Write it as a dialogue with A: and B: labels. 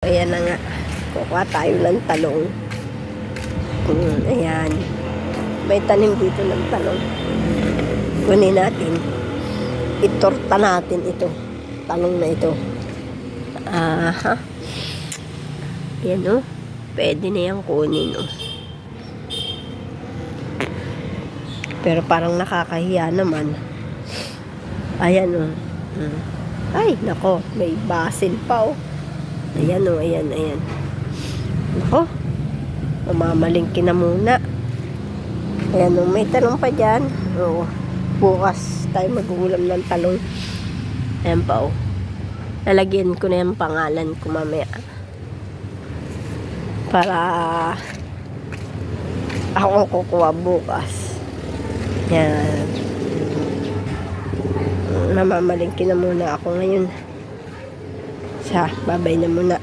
A: Ayan na nga. Kukuha tayo ng talong. Ayan. May tanim dito ng talong. Kunin natin. Itorta natin ito. Talong na ito. Aha. Ayan o. Pwede na yan kunin o. Pero parang nakakahiya naman. Ayan o. Ay, nako. May basil pa o. Ayan o, ayan. Nako. Mamamalingki na muna. Ayan o, may talong pa dyan. O, bukas tayo mag-uulam ng talong. Ayan pa o. Lalagyan ko na yung pangalan ko mamaya. Para ako kukuha bukas. Ayan. Namamalingki na muna ako ngayon. Babay na muna.